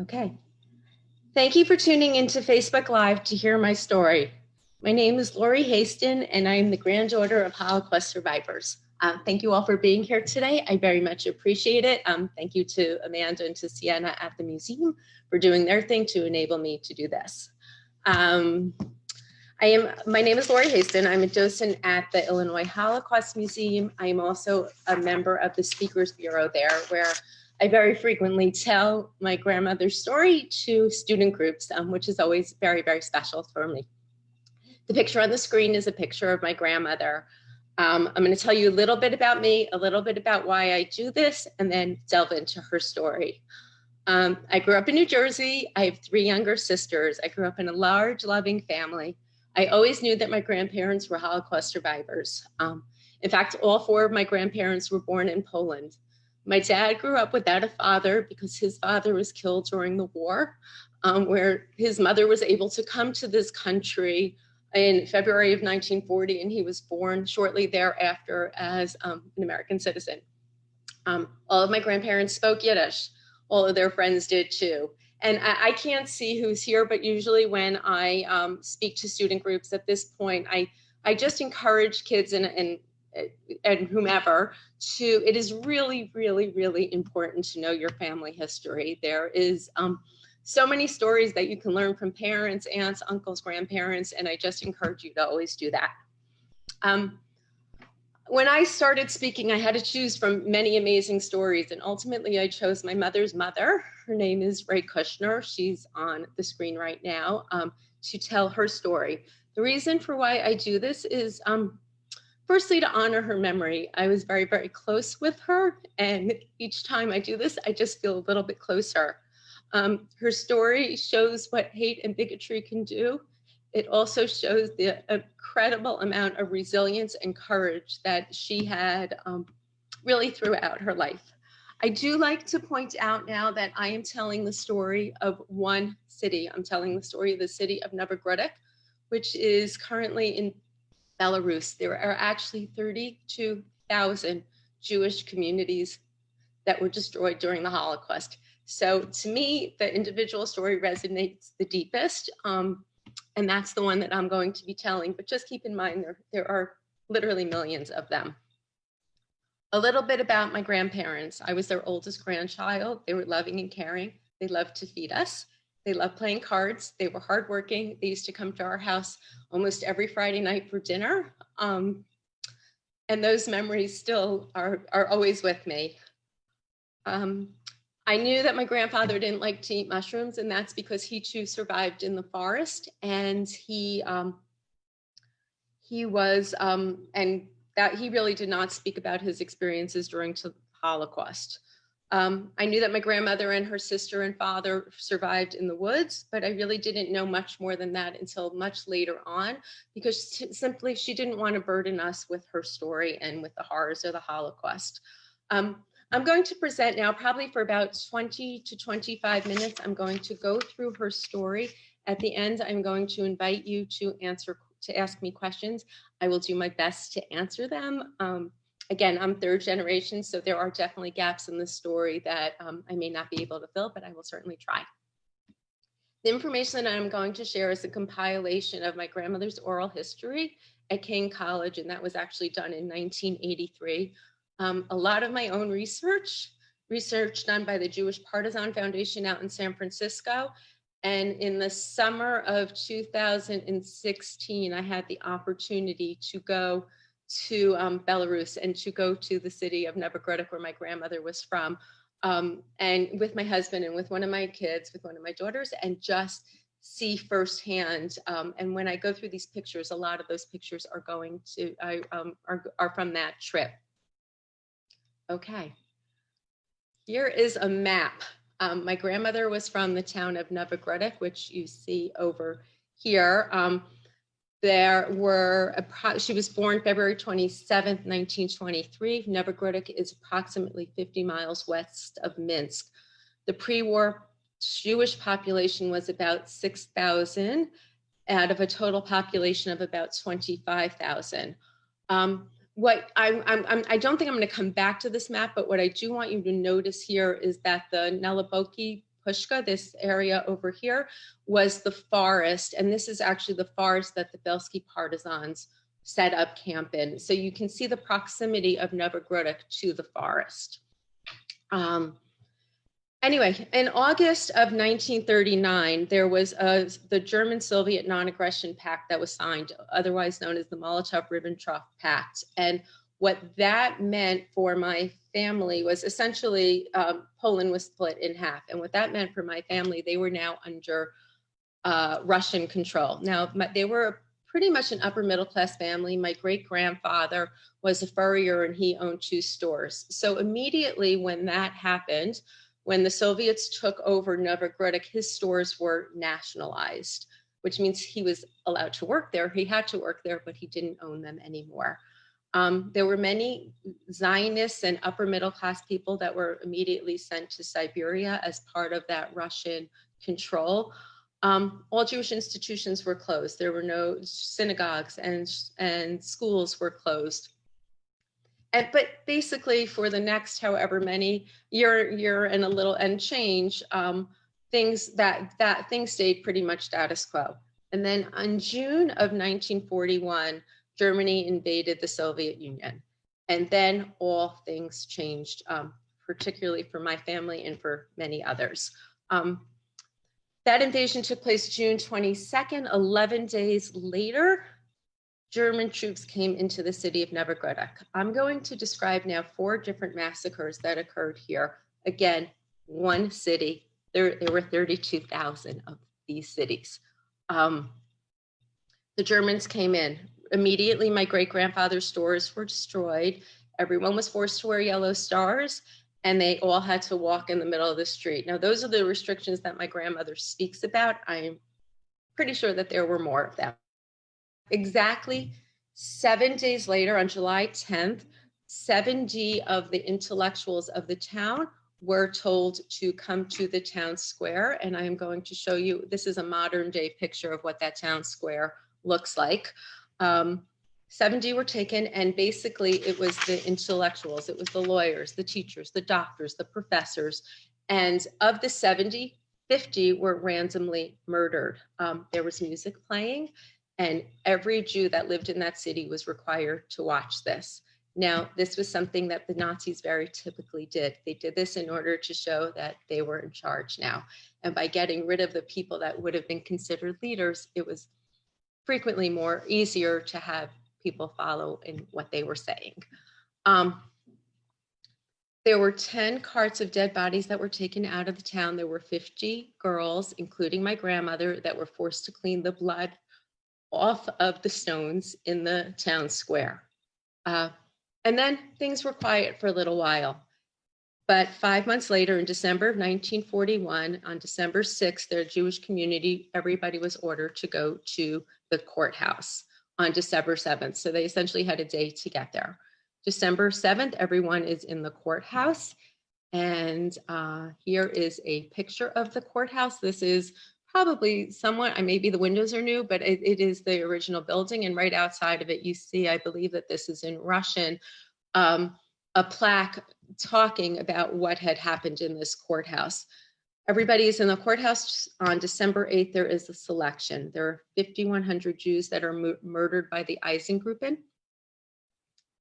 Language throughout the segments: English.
Okay. Thank you for tuning into Facebook Live to hear my story. My name is Laurie Hasten, and I am the granddaughter of Holocaust survivors. Thank you all for being here today. I very much appreciate it. Thank you to Amanda and to Sienna at the museum for doing their thing to enable me to do this. My name is Laurie Hasten. I'm a docent at the Illinois Holocaust Museum. I am also a member of the Speakers Bureau there, where I very frequently tell my grandmother's story to student groups, which is always very, very special for me. The picture on the screen is a picture of my grandmother. I'm going to tell you a little bit about me, a little bit about why I do this, and then delve into her story. I grew up in New Jersey. I have 3 younger sisters. I grew up in a large, loving family. I always knew that my grandparents were Holocaust survivors. In fact, all 4 of my grandparents were born in Poland. My dad grew up without a father because his father was killed during the war, where his mother was able to come to this country in February of 1940, and he was born shortly thereafter as an American citizen. All of my grandparents spoke Yiddish. All of their friends did too. And I can't see who's here, but usually when I speak to student groups at this point, I just encourage kids and whomever it is really, really, really important to know your family history. There is so many stories that you can learn from parents, aunts, uncles, grandparents, and I just encourage you to always do that. When I started speaking, I had to choose from many amazing stories, and ultimately I chose my mother's mother. Her name is Rae Kushner. She's on the screen right now, to tell her story. The reason for why I do this is firstly, to honor her memory. I was very, very close with her, and each time I do this, I just feel a little bit closer. Her story shows what hate and bigotry can do. It also shows the incredible amount of resilience and courage that she had really throughout her life. I do like to point out now that I am telling the story of one city. I'm telling the story of the city of Novogruduk, which is currently in Belarus. There are actually 32,000 Jewish communities that were destroyed during the Holocaust. So to me, the individual story resonates the deepest, and that's the one that I'm going to be telling. But just keep in mind, there are literally millions of them. A little bit about my grandparents. I was their oldest grandchild. They were loving and caring. They loved to feed us. They loved playing cards. They were hardworking. They used to come to our house almost every Friday night for dinner. And those memories still are always with me. I knew that my grandfather didn't like to eat mushrooms, and that's because he too survived in the forest. And he really did not speak about his experiences during the Holocaust. I knew that my grandmother and her sister and father survived in the woods, but I really didn't know much more than that until much later on, because simply she didn't want to burden us with her story and with the horrors of the Holocaust. I'm going to present now probably for about 20 to 25 minutes. I'm going to go through her story. At the end, I'm going to invite you to ask me questions. I will do my best to answer them. Again, I'm 3rd generation, so there are definitely gaps in the story that I may not be able to fill, but I will certainly try. The information that I'm going to share is a compilation of my grandmother's oral history at King College, and that was actually done in 1983. A lot of my own research done by the Jewish Partisan Foundation out in San Francisco. And in the summer of 2016, I had the opportunity to go to Belarus and to go to the city of Novogruduk, where my grandmother was from, and with my husband and with one of my kids, with one of my daughters, and just see firsthand. And when I go through these pictures, a lot of those pictures are are from that trip. Okay, here is a map. My grandmother was from the town of Novogruduk, which you see over here. She was born February 27th, 1923. Novogruduk is approximately 50 miles west of Minsk. The pre-war Jewish population was about 6,000 out of a total population of about 25,000. I don't think I'm going to come back to this map, but what I do want you to notice here is that the Nelaboki Pushka. This area over here was the forest, and this is actually the forest that the Bielski Partisans set up camp in. So you can see the proximity of Novogruduk to the forest. Anyway, in August of 1939, there was the German-Soviet non-aggression pact that was signed, otherwise known as the Molotov-Ribbentrop Pact. And what that meant for my family was essentially Poland was split in half. And what that meant for my family, they were now under Russian control. Now, they were pretty much an upper middle class family. My great-grandfather was a furrier and he owned 2 stores. So immediately when that happened, when the Soviets took over Novogruduk, his stores were nationalized, which means he was allowed to work there. He had to work there, but he didn't own them anymore. There were many Zionists and upper middle class people that were immediately sent to Siberia as part of that Russian control. All Jewish institutions were closed. There were no synagogues and schools were closed. But basically for the next however many year and a little and change, things stayed pretty much status quo. And then in June of 1941, Germany invaded the Soviet Union. And then all things changed, particularly for my family and for many others. That invasion took place June 22nd. 11 days later, German troops came into the city of Novogruduk. I'm going to describe now 4 different massacres that occurred here. Again, one city. There were 32,000 of these cities. The Germans came in. Immediately, my great-grandfather's stores were destroyed. Everyone was forced to wear yellow stars, and they all had to walk in the middle of the street. Now, those are the restrictions that my grandmother speaks about. I'm pretty sure that there were more of them. Exactly 7 days later, on July 10th, 70 of the intellectuals of the town were told to come to the town square. And I am going to show you, this is a modern day picture of what that town square looks like. 70 were taken, and basically it was the intellectuals, it was the lawyers, the teachers, the doctors, the professors. And of the 70, 50 were randomly murdered. There was music playing, and every Jew that lived in that city was required to watch this. Now, this was something that the Nazis very typically did. They did this in order to show that they were in charge now. And by getting rid of the people that would have been considered leaders, it was frequently more easier to have people follow in what they were saying. There were 10 carts of dead bodies that were taken out of the town. There were 50 girls, including my grandmother, that were forced to clean the blood off of the stones in the town square. And then things were quiet for a little while. But 5 months later, in December of 1941, on December 6th, their Jewish community, everybody was ordered to go to the courthouse on December 7th. So they essentially had a day to get there. December 7th, everyone is in the courthouse. And here is a picture of the courthouse. This is probably somewhat, maybe the windows are new, but it is the original building. And right outside of it, you see, I believe that this is in Russian, a plaque talking about what had happened in this courthouse. Everybody is in the courthouse. On December 8th, there is a selection. There are 5,100 Jews that are murdered by the Einsatzgruppen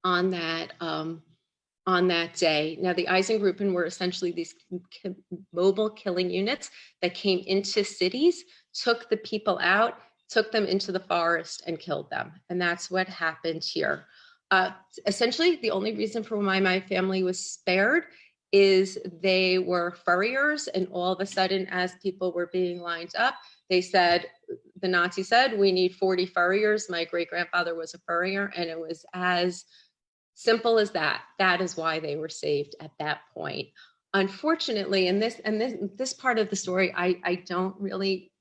on that day. Now, the Einsatzgruppen were essentially these mobile killing units that came into cities, took the people out, took them into the forest and killed them. And that's what happened here. Essentially, the only reason for why my family was spared is they were furriers, and all of a sudden, as people were being lined up, they said, the Nazi said, we need 40 furriers. My great-grandfather was a furrier, and it was as simple as that. That is why they were saved at that point. Unfortunately, in this part of the story, I don't really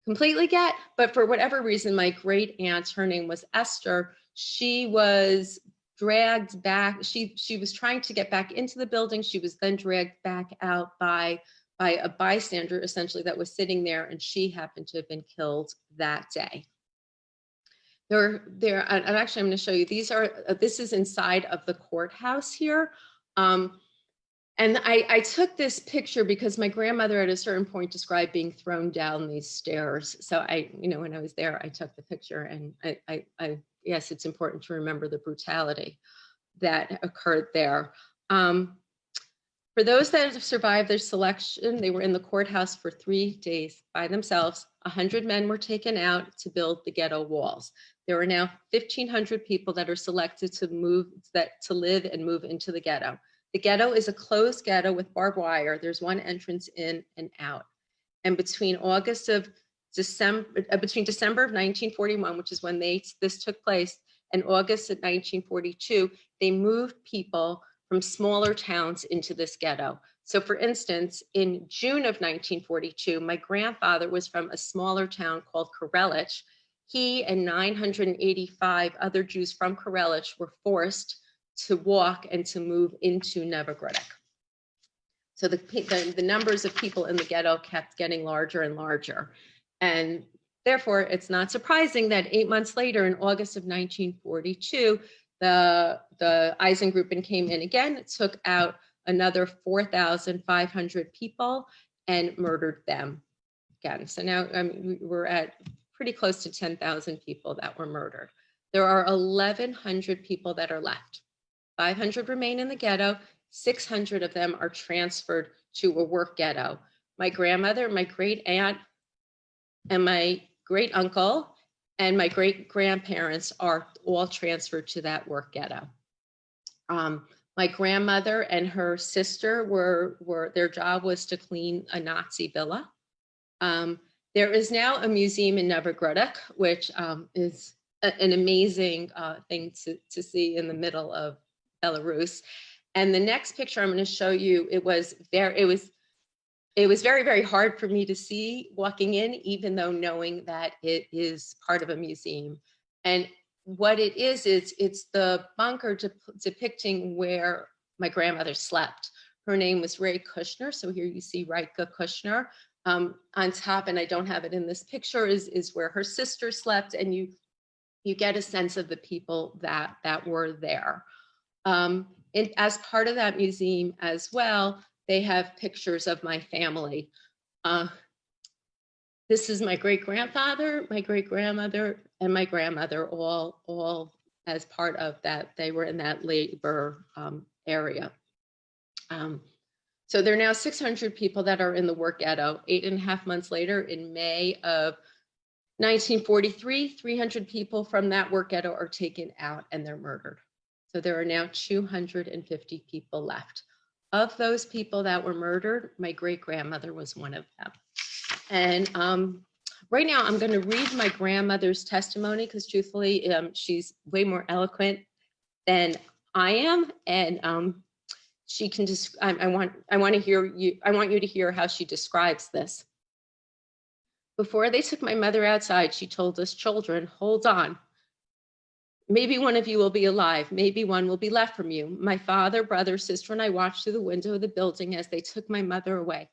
completely get, but for whatever reason, my great aunt, her name was Esther, she was dragged back. She was trying to get back into the building. She was then dragged back out by a bystander, essentially, that was sitting there, and she happened to have been killed that day. I'm going to show you, this is inside of the courthouse here. And I took this picture because my grandmother at a certain point described being thrown down these stairs. So when I was there, I took the picture, and yes, it's important to remember the brutality that occurred there. For those that have survived their selection, they were in the courthouse for 3 days by themselves. 100 men were taken out to build the ghetto walls. There are now 1,500 people that are selected to live and move into the ghetto. The ghetto is a closed ghetto with barbed wire. There's one entrance in and out. And between December of 1941, which is when this took place, and August of 1942, they moved people from smaller towns into this ghetto. So for instance, in June of 1942, my grandfather was from a smaller town called Karelich. He and 985 other Jews from Karelich were forced to walk and to move into Novogruduk. So the numbers of people in the ghetto kept getting larger and larger. And therefore, it's not surprising that 8 months later, in August of 1942, the Einsatzgruppen came in again, took out another 4,500 people and murdered them again. So now we're at pretty close to 10,000 people that were murdered. There are 1,100 people that are left. 500 remain in the ghetto. 600 of them are transferred to a work ghetto. My grandmother, my great aunt, and my great uncle and my great grandparents are all transferred to that work ghetto. My grandmother and her sister their job was to clean a Nazi villa. There is now a museum in Novogruduk, which is an amazing thing to see in the middle of Belarus. And the next picture I'm going to show you, it was very, very hard for me to see walking in, even though knowing that it is part of a museum. And what it is it's the bunker depicting where my grandmother slept. Her name was Rae Kushner. So here you see Rae Kushner. On top, and I don't have it in this picture, is where her sister slept, and you get a sense of the people that were there. As part of that museum as well, they have pictures of my family. This is my great-grandfather, my great-grandmother, and my grandmother, all as part of that. They were in that labor area. So there are now 600 people that are in the work ghetto. 8.5 months later, in May of 1943, 300 people from that work ghetto are taken out and they're murdered. So there are now 250 people left. Of those people that were murdered, my great-grandmother was one of them. And right now I'm going to read my grandmother's testimony because truthfully, she's way more eloquent than I am. And she can just, I want you to hear how she describes this. Before they took my mother outside, she told us children, hold on. Maybe one of you will be alive. Maybe one will be left from you. My father, brother, sister, and I watched through the window of the building as they took my mother away.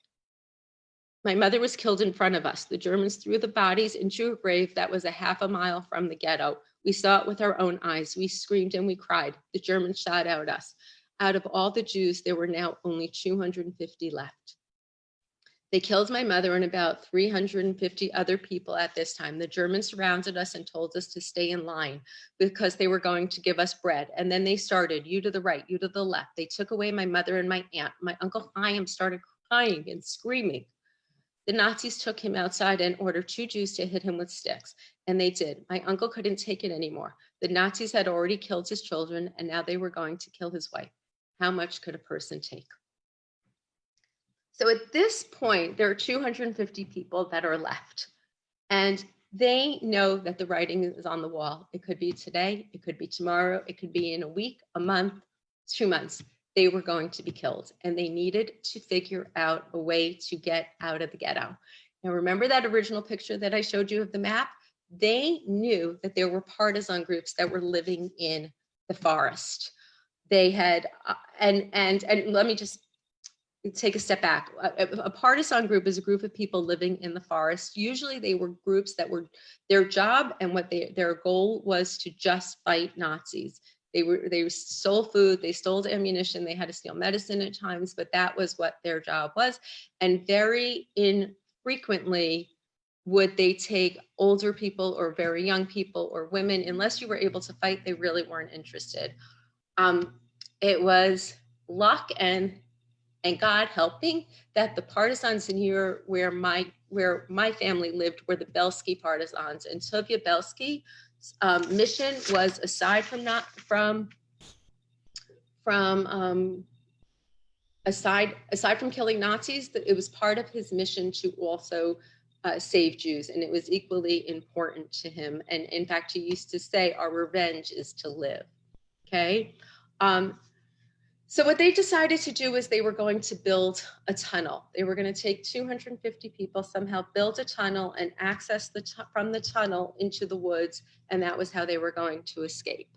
My mother was killed in front of us. The Germans threw the bodies into a grave that was a half a mile from the ghetto. We saw it with our own eyes. We screamed and we cried. The Germans shot at us. Out of all the Jews, there were now only 250 left. They killed my mother and about 350 other people at this time. The Germans surrounded us and told us to stay in line because they were going to give us bread. And then they started, you to the right, you to the left. They took away my mother and my aunt. My uncle Chaim started crying and screaming. The Nazis took him outside and ordered 2 Jews to hit him with sticks. And they did. My uncle couldn't take it anymore. The Nazis had already killed his children and now they were going to kill his wife. How much could a person take? So at this point, there are 250 people that are left. And they know that the writing is on the wall. It could be today, it could be tomorrow, it could be in a week, a month, 2 months. They were going to be killed and they needed to figure out a way to get out of the ghetto. Now, remember that original picture that I showed you of the map? They knew that there were partisan groups that were living in the forest. They had, and let me just take a step back. A partisan group is a group of people living in the forest. Usually they were groups that were, their job and their goal was to just fight Nazis. They stole food, they stole ammunition, they had to steal medicine at times, but that was what their job was. And very infrequently would they take older people or very young people or women. Unless you were able to fight, they really weren't interested. It was luck and God helping that the partisans in here where my family lived were the Bielski Partisans. And Sofia Bielski mission was, aside from killing Nazis, that it was part of his mission to also save Jews, and it was equally important to him. And in fact, he used to say, "Our revenge is to live." Okay. So what they decided to do is they were going to build a tunnel. They were going to take 250 people, somehow build a tunnel and access from the tunnel into the woods, and that was how they were going to escape.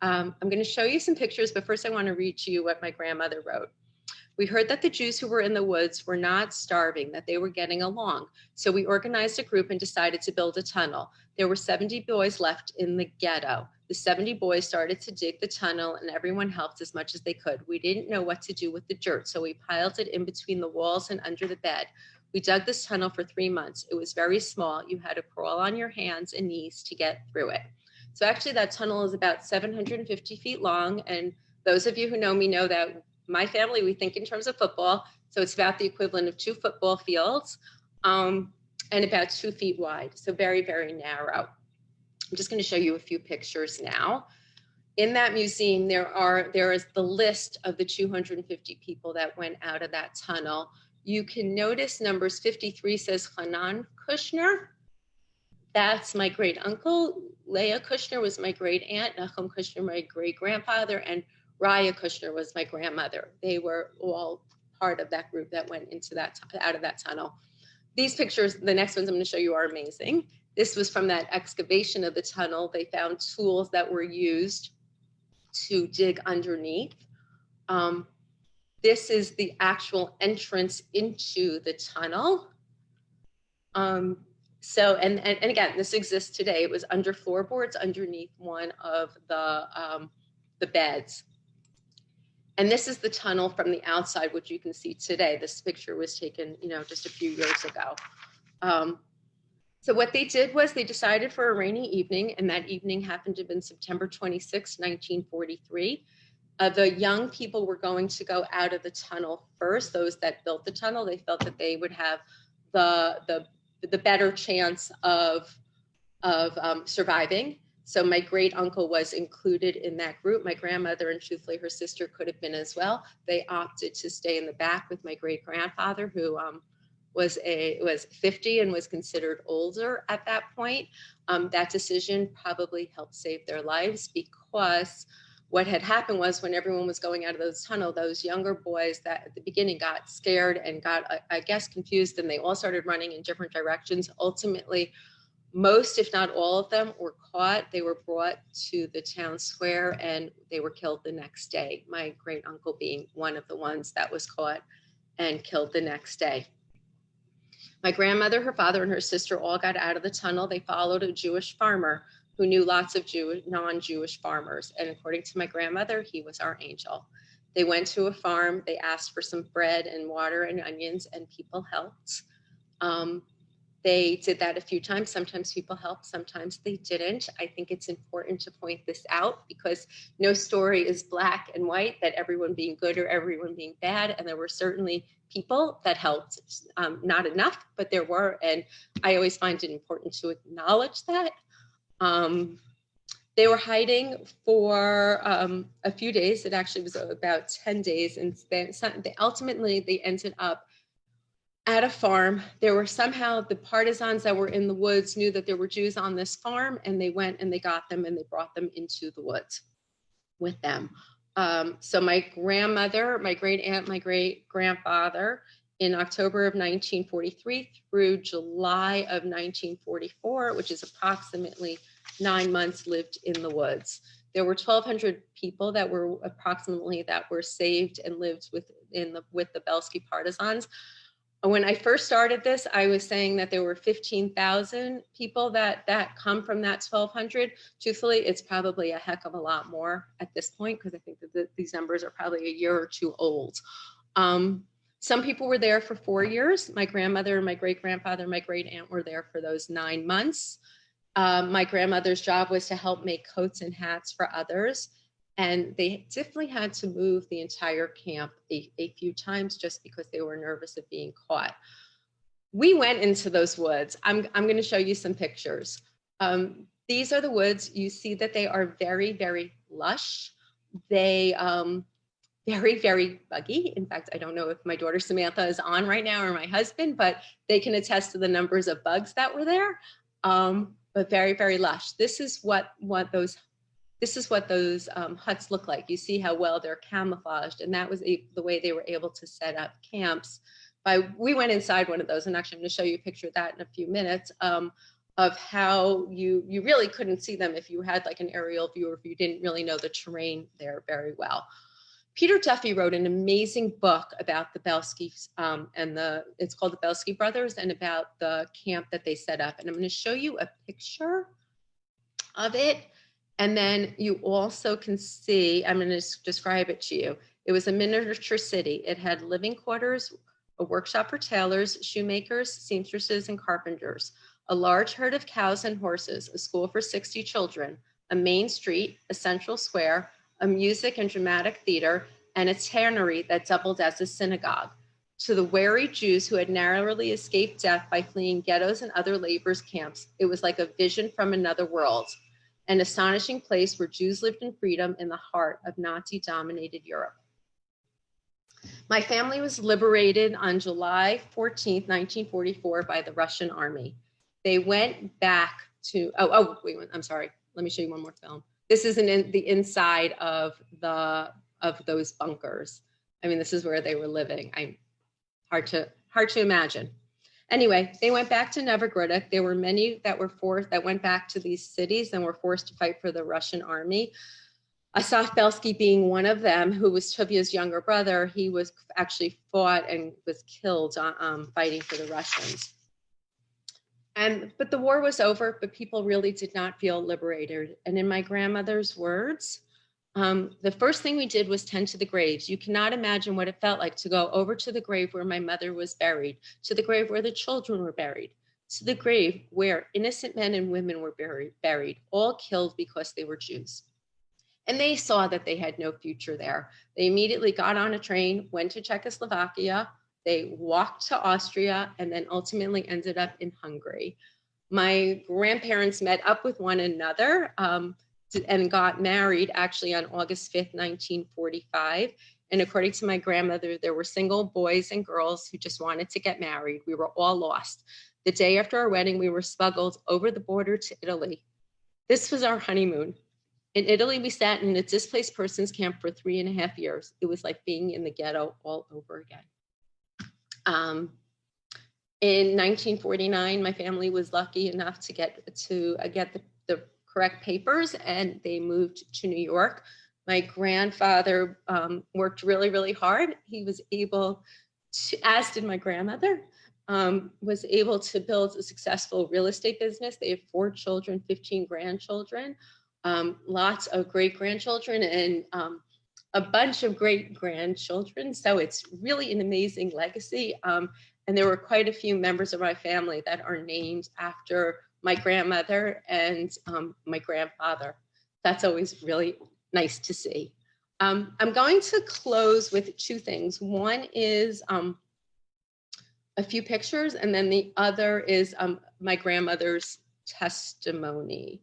I'm going to show you some pictures, but first I want to read to you what my grandmother wrote. "We heard that the Jews who were in the woods were not starving, that they were getting along. So we organized a group and decided to build a tunnel. There were 70 boys left in the ghetto. The 70 boys started to dig the tunnel and everyone helped as much as they could. We didn't know what to do with the dirt, so we piled it in between the walls and under the bed. We dug this tunnel for 3 months. It was very small. You had to crawl on your hands and knees to get through it." So actually that tunnel is about 750 feet long. And those of you who know me know that my family, we think in terms of football. So it's about the equivalent of 2 football fields and about 2 feet wide. So very, very narrow. I'm just going to show you a few pictures now. In that museum, there is the list of the 250 people that went out of that tunnel. You can notice numbers 53 says Rae Kushner. That's my great uncle. Rae Kushner was my great aunt. Nachum Kushner, my great grandfather, and Rae Kushner was my grandmother. They were all part of that group that went into out of that tunnel. These pictures, the next ones I'm going to show you, are amazing. This was from that excavation of the tunnel. They found tools that were used to dig underneath. This is the actual entrance into the tunnel. So, and again, this exists today. It was under floorboards underneath one of the beds. And this is the tunnel from the outside, which you can see today. This picture was taken, just a few years ago. So what they did was they decided for a rainy evening, and that evening happened to have been September 26, 1943. The young people were going to go out of the tunnel first. Those that built the tunnel, they felt that they would have the better chance of surviving. So my great uncle was included in that group. My grandmother and truthfully her sister could have been as well. They opted to stay in the back with my great grandfather, who was 50 and was considered older at that point. That decision probably helped save their lives, because what had happened was when everyone was going out of those tunnel, those younger boys that at the beginning got scared and got, I guess, confused, and they all started running in different directions. Ultimately, most, if not all of them, were caught. They were brought to the town square and they were killed the next day. My great uncle being one of the ones that was caught and killed the next day. My grandmother, her father, and her sister all got out of the tunnel. They followed a Jewish farmer who knew lots of non-Jewish farmers. And according to my grandmother, he was our angel. They went to a farm. They asked for some bread and water and onions, and people helped. They did that a few times. Sometimes people helped, sometimes they didn't. I think it's important to point this out because no story is black and white, that everyone being good or everyone being bad. And there were certainly people that helped, not enough, but there were. And I always find it important to acknowledge that. They were hiding for a few days. It actually was about 10 days. And they ultimately ended up at a farm. There were somehow the partisans that were in the woods knew that there were Jews on this farm, and they went and they got them and they brought them into the woods with them. So my grandmother, my great aunt, my great grandfather, in October of 1943 through July of 1944, which is approximately 9 months, lived in the woods. There were 1,200 people that were saved and lived with the Bielski Partisans. When I first started this, I was saying that there were 15,000 people that come from that 1,200. Truthfully, it's probably a heck of a lot more at this point, because I think that these numbers are probably a year or two old. Some people were there for 4 years. My grandmother, my great-grandfather, my great-aunt were there for those 9 months. My grandmother's job was to help make coats and hats for others. And they definitely had to move the entire camp a few times just because they were nervous of being caught. We went into those woods. I'm going to show you some pictures. These are the woods. You see that they are very, very lush. They very, very buggy. In fact, I don't know if my daughter Samantha is on right now or my husband, but they can attest to the numbers of bugs that were there. But very, very lush. This is what those huts look like. You see how well they're camouflaged, and that was the way they were able to set up camps. We went inside one of those, and actually I'm going to show you a picture of that in a few minutes, of how you really couldn't see them if you had like an aerial view or if you didn't really know the terrain there very well. Peter Duffy wrote an amazing book about the Bielskis, it's called The Bielski Brothers, and about the camp that they set up. And I'm going to show you a picture of it. And then you also can see, I'm going to describe it to you. It was a miniature city. It had living quarters, a workshop for tailors, shoemakers, seamstresses, and carpenters, a large herd of cows and horses, a school for 60 children, a main street, a central square, a music and dramatic theater, and a tannery that doubled as a synagogue. To the wary Jews who had narrowly escaped death by fleeing ghettos and other laborers' camps, it was like a vision from another world. An astonishing place where Jews lived in freedom in the heart of Nazi-dominated Europe. My family was liberated on July 14th, 1944 by the Russian army. They went back to, wait, I'm sorry. Let me show you one more film. This is the inside of those bunkers. I mean, this is where they were living. Hard to imagine. Anyway, they went back to Novogruduk. There were many that went back to these cities and were forced to fight for the Russian army. Asaf Bielski being one of them, who was Tuvya's younger brother. He was actually fought and was killed fighting for the Russians. But the war was over, but people really did not feel liberated. And in my grandmother's words, the first thing we did was tend to the graves. You cannot imagine what it felt like to go over to the grave where my mother was buried, to the grave where the children were buried, to the grave where innocent men and women were buried, all killed because they were Jews. And they saw that they had no future there. They immediately got on a train, went to Czechoslovakia, they walked to Austria, and then ultimately ended up in Hungary. My grandparents met up with one another and got married actually on August 5th, 1945. And according to my grandmother, there were single boys and girls who just wanted to get married. We were all lost. The day after our wedding, we were smuggled over the border to Italy. This was our honeymoon. In Italy, we sat in a displaced persons camp for 3.5 years. It was like being in the ghetto all over again. In 1949, my family was lucky enough to get the correct papers, and they moved to New York. My grandfather worked really, really hard. He was able to, as did my grandmother, was able to build a successful real estate business. They have 4 children, 15 grandchildren, lots of great-grandchildren, and a bunch of great-grandchildren. So it's really an amazing legacy. And there were quite a few members of my family that are named after my grandmother and my grandfather. That's always really nice to see. I'm going to close with 2 things. One is a few pictures, and then the other is my grandmother's testimony.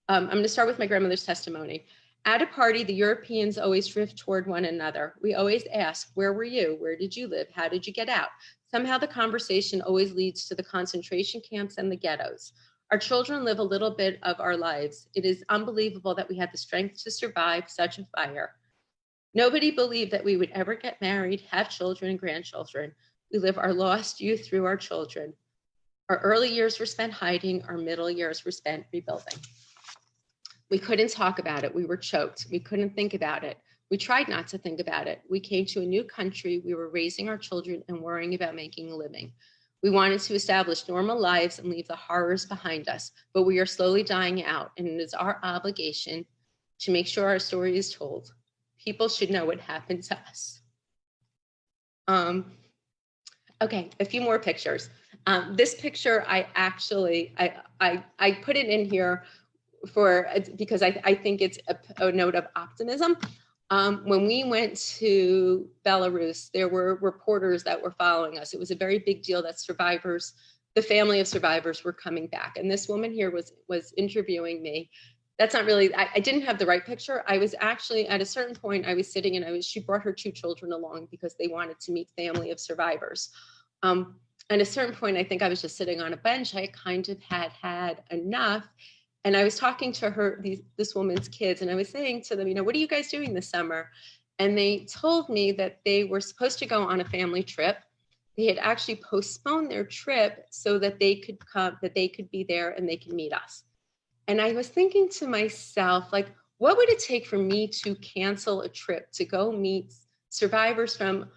I'm going to start with my grandmother's testimony. At a party, the Europeans always drift toward one another. We always ask, where were you? Where did you live? How did you get out? Somehow the conversation always leads to the concentration camps and the ghettos. Our children live a little bit of our lives. It is unbelievable that we had the strength to survive such a fire. Nobody believed that we would ever get married, have children and grandchildren. We live our lost youth through our children. Our early years were spent hiding. Our middle years were spent rebuilding. We couldn't talk about it. We were choked. We couldn't think about it. We tried not to think about it. We came to a new country. We were raising our children and worrying about making a living. We wanted to establish normal lives and leave the horrors behind us, but we are slowly dying out, and it is our obligation to make sure our story is told. People should know what happened to us. Okay, a few more pictures. This picture, I put it in here because I think it's a note of optimism. When we went to Belarus, there were reporters that were following us. It was a very big deal that survivors, the family of survivors, were coming back. And this woman here was interviewing me. That's not really, I didn't have the right picture. I was actually, at a certain point, I was sitting and she brought her 2 children along because they wanted to meet family of survivors. At a certain point, I think I was just sitting on a bench. I kind of had enough. And I was talking to her, this woman's kids, and I was saying to them, what are you guys doing this summer? And they told me that they were supposed to go on a family trip. They had actually postponed their trip so that they could come, that they could be there and they could meet us. And I was thinking to myself, like, what would it take for me to cancel a trip to go meet survivors from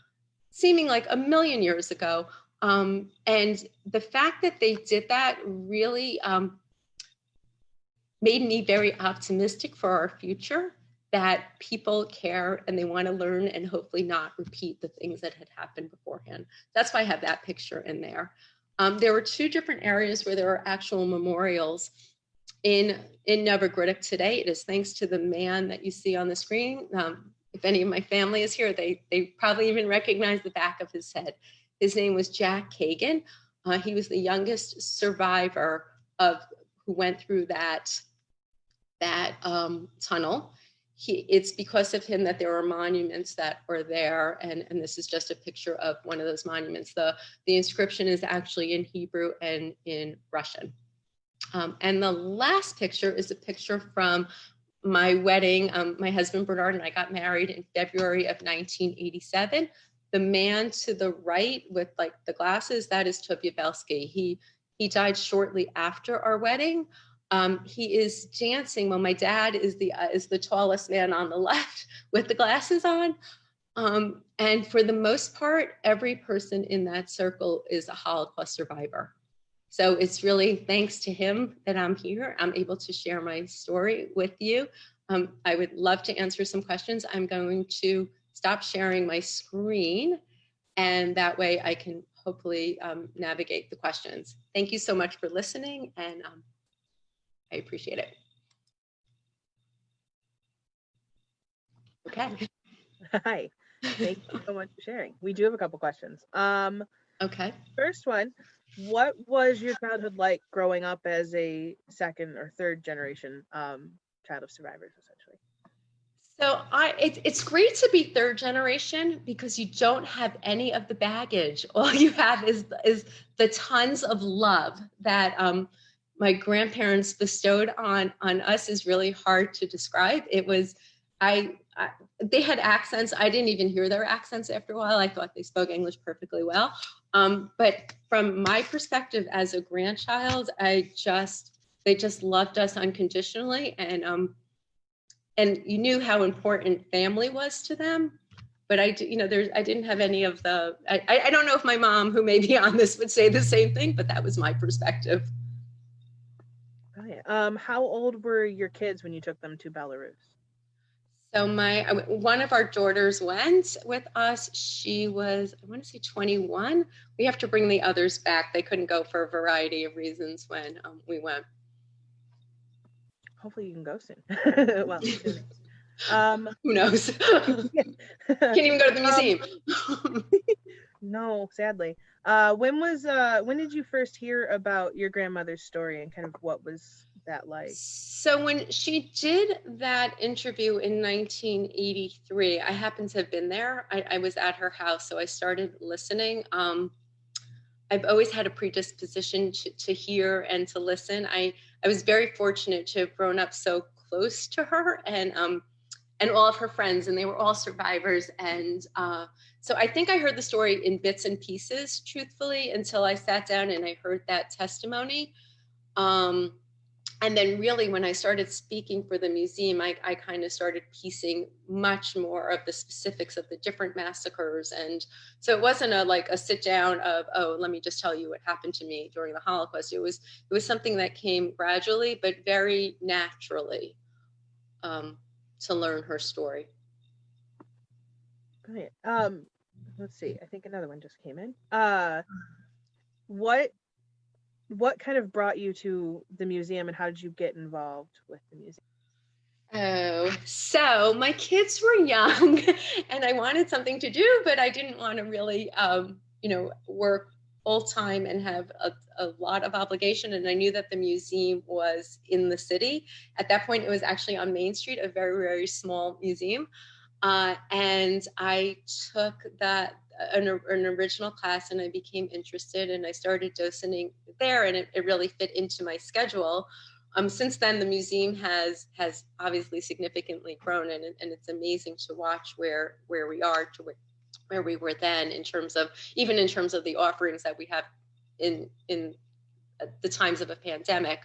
seeming like a million years ago? And the fact that they did that really made me very optimistic for our future, that people care and they want to learn and hopefully not repeat the things that had happened beforehand. That's why I have that picture in there. There were 2 different areas where there are actual memorials in Novogruduk today. It is thanks to the man that you see on the screen. If any of my family is here, they probably even recognize the back of his head. His name was Jack Kagan. He was the youngest survivor who went through that tunnel. It's because of him that there are monuments that are there, and this is just a picture of one of those monuments. The inscription is actually in Hebrew and in Russian. And the last picture is a picture from my wedding. My husband Bernard and I got married in February of 1987. The man to the right with like the glasses, that is Bielski. He died shortly after our wedding. He is dancing. Well, my dad is the tallest man on the left with the glasses on. And for the most part, every person in that circle is a Holocaust survivor. So it's really thanks to him that I'm here. I'm able to share my story with you. I would love to answer some questions. I'm going to stop sharing my screen, and that way I can hopefully navigate the questions. Thank you so much for listening, and I appreciate it. Okay. Hi, thank you so much for sharing. We do have a couple questions. Okay. First one, what was your childhood like growing up as a 2nd or 3rd generation child of survivors, essentially? So it's great to be 3rd generation because you don't have any of the baggage. All you have is the tons of love that my grandparents bestowed on us. Is really hard to describe. It was, they had accents. I didn't even hear their accents after a while. I thought they spoke English perfectly well. But from my perspective as a grandchild, they just loved us unconditionally, and you knew how important family was to them. But I didn't have any of the. I don't know if my mom, who may be on this, would say the same thing, but that was my perspective. Oh yeah. How old were your kids when you took them to Belarus? So one of our daughters went with us. She was, I want to say 21. We have to bring the others back. They couldn't go for a variety of reasons when we went. Hopefully you can go soon. Well, soon. Who knows? Can't even go to the museum. No, sadly. When did you first hear about your grandmother's story, and kind of what was that like? So when she did that interview in 1983, I happened to have been there. I was at her house, so I started listening. I've always had a predisposition to hear and to listen. I was very fortunate to have grown up so close to her and all of her friends, and they were all survivors. And so I think I heard the story in bits and pieces, truthfully, until I sat down and I heard that testimony. And then really when I started speaking for the museum, I kind of started piecing much more of the specifics of the different massacres. And so it wasn't like a sit down of, oh, let me just tell you what happened to me during the Holocaust. It was something that came gradually, but very naturally, to learn her story. Brilliant. Let's see. I think another one just came in. What kind of brought you to the museum, and how did you get involved with the museum? Oh, so my kids were young and I wanted something to do, but I didn't want to really, work full time and have a lot of obligation. And I knew that the museum was in the city. At that point, it was actually on Main Street, a very, very small museum. And I took an original class and I became interested and I started docenting there, and it really fit into my schedule. Since then, the museum has obviously significantly grown, and it's amazing to watch where we are to where we were then in terms of the offerings that we have in the times of a pandemic.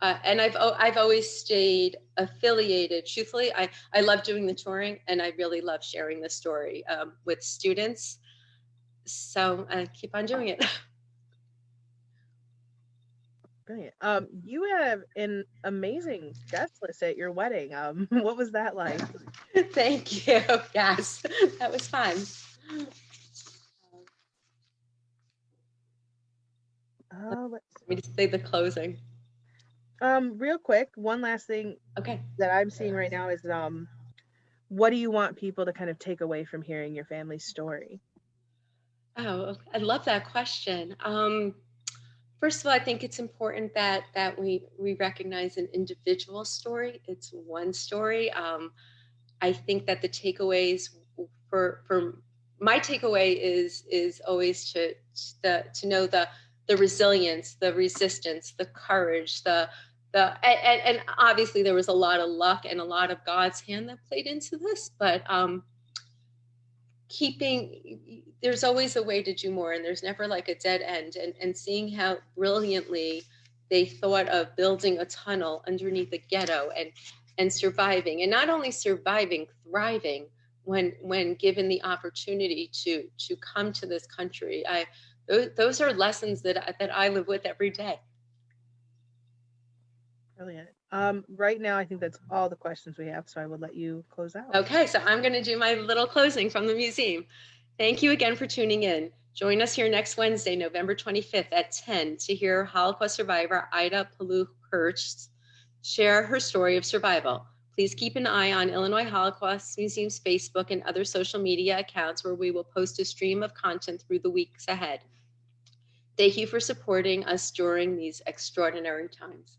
And I've always stayed affiliated. Truthfully, I love doing the touring, and I really love sharing the story with students. So I keep on doing it. Brilliant. You have an amazing guest list at your wedding. What was that like? Thank you. Yes, that was fun. Let's Let me just say the closing. real quick, one last thing Okay. that I'm seeing right now is what do you want people to kind of take away from hearing your family's story? Oh, I love that question. First of all, I think it's important that we recognize an individual story. It's one story. I think that the takeaways for my takeaway is always to know the resilience, the resistance, the courage, and obviously there was a lot of luck and a lot of God's hand that played into this, but there's always a way to do more, and there's never like a dead end, and seeing how brilliantly they thought of building a tunnel underneath the ghetto and surviving, and not only surviving, thriving when given the opportunity to come to this country. Those are lessons that I live with every day. Brilliant. Right now, I think that's all the questions we have, so I will let you close out. Okay, so I'm going to do my little closing from the museum. Thank you again for tuning in. Join us here next Wednesday, November 25th at 10 to hear Holocaust survivor Ida Palukhurst share her story of survival. Please keep an eye on Illinois Holocaust Museum's Facebook and other social media accounts, where we will post a stream of content through the weeks ahead. Thank you for supporting us during these extraordinary times.